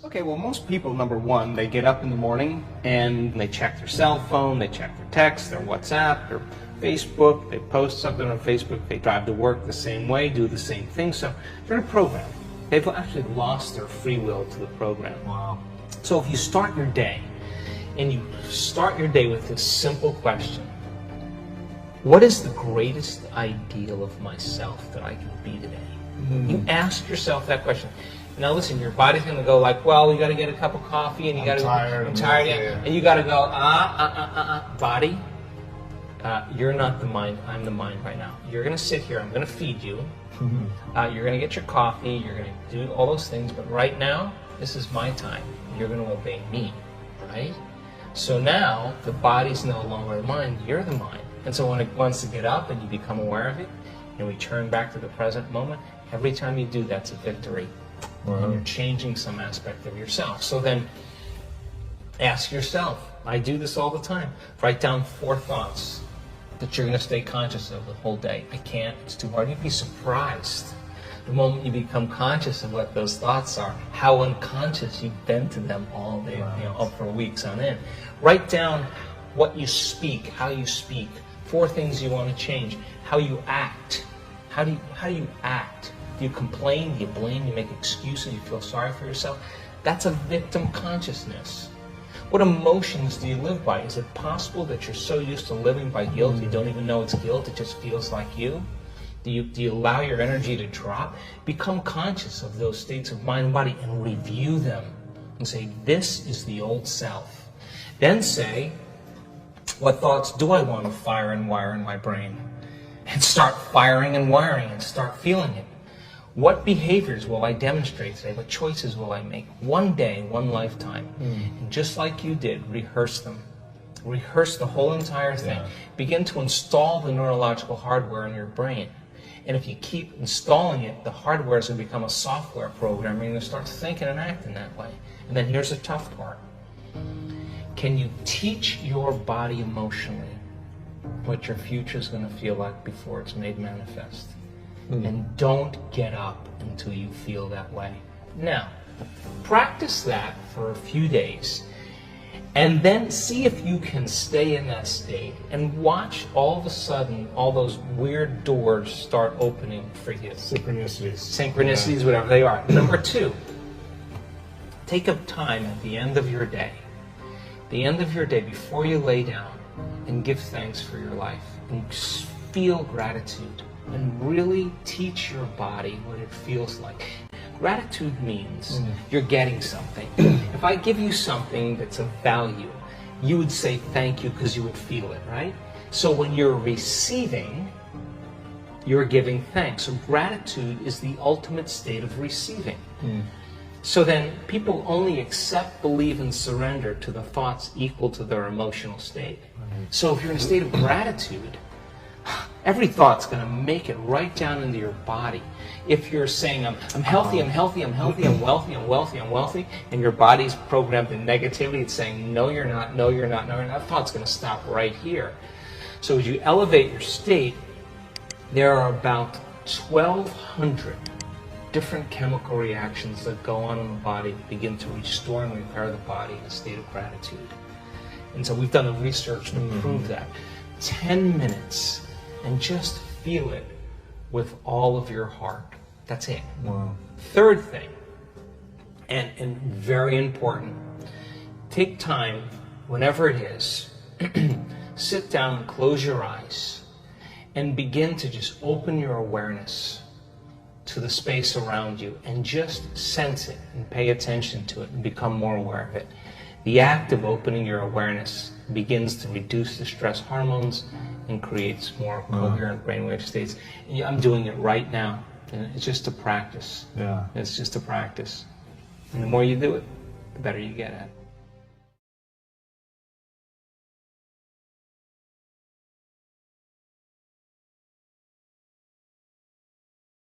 Okay, well, most people, number one, they get up in the morning and they check their cell phone, they check their text, their WhatsApp, their Facebook, they post something on Facebook, they drive to work the same way, do the same thing. So they're in a program. They've actually lost their free will to the program. Wow. So if you start your day, and you start your day with this simple question: what is the greatest ideal of myself that I can be today? You ask yourself that question. Now listen, your body's going to go like, well, you got to get a cup of coffee, and you got to. I'm tired. Yeah. And you got to go, body. You're not the mind. I'm the mind right now. You're going to sit here. I'm going to feed you. You're going to get your coffee. You're going to do all those things. But right now, this is my time. You're going to obey me, right? So now the body's no longer the mind. You're the mind. And so when it wants to get up and you become aware of it, and we turn back to the present moment, every time you do, that's a victory. And you're changing some aspect of yourself. So then ask yourself, I do this all the time, write down 4 thoughts that you're going to stay conscious of the whole day. I can't, it's too hard. You'd be surprised the moment you become conscious of what those thoughts are, how unconscious you've been to them all day, up for weeks on end. Write down what you speak, how you speak, 4 things you want to change, how you act. How do you act? Do you complain? Do you blame? Do you make excuses? Do you feel sorry for yourself? That's a victim consciousness. What emotions do you live by? Is it possible that you're so used to living by guilt you don't even know it's guilt, it just feels like you? Do you allow your energy to drop? Become conscious of those states of mind and body and review them and say, this is the old self. Then say, what thoughts do I want to fire and wire in my brain? And start firing and wiring and start feeling it. What behaviors will I demonstrate today? What choices will I make? One day, one lifetime. And just like you did, rehearse them. Rehearse the whole entire thing. Begin to install the neurological hardware in your brain. And if you keep installing it, the hardware is going to become a software program. You're going to start thinking and acting that way. And then here's the tough part. Can you teach your body emotionally what your future is going to feel like before it's made manifest? And don't get up until you feel that way. Now, practice that for a few days, and then see if you can stay in that state and watch all of a sudden all those weird doors start opening for you. Synchronicities. Synchronicities, whatever they are. Number 2, take up time at the end of your day. Before you lay down, and give thanks for your life. And feel gratitude. And really teach your body what it feels like. Gratitude means you're getting something. If I give you something that's of value, you would say thank you because you would feel it, right? So when you're receiving, you're giving thanks. So gratitude is the ultimate state of receiving. So then people only accept, believe, and surrender to the thoughts equal to their emotional state. So if you're in a state of gratitude, every thought's going to make it right down into your body. If you're saying, I'm healthy, I'm healthy, I'm healthy, I'm wealthy, I'm wealthy, I'm wealthy, and your body's programmed in negativity, it's saying, no, you're not, no, you're not, no, you're not, that thought's going to stop right here. So as you elevate your state, there are about 1,200 different chemical reactions that go on in the body to begin to restore and repair the body in a state of gratitude. And so we've done the research to prove that. 10 minutes. And just feel it with all of your heart. That's it. Wow. Third thing, and very important, take time, whenever it is, sit down and close your eyes and begin to just open your awareness to the space around you and just sense it and pay attention to it and become more aware of it. The act of opening your awareness begins to reduce the stress hormones and creates more coherent brainwave states. And I'm doing it right now. And it's just a practice. It's just a practice. And the more you do it, the better you get at it.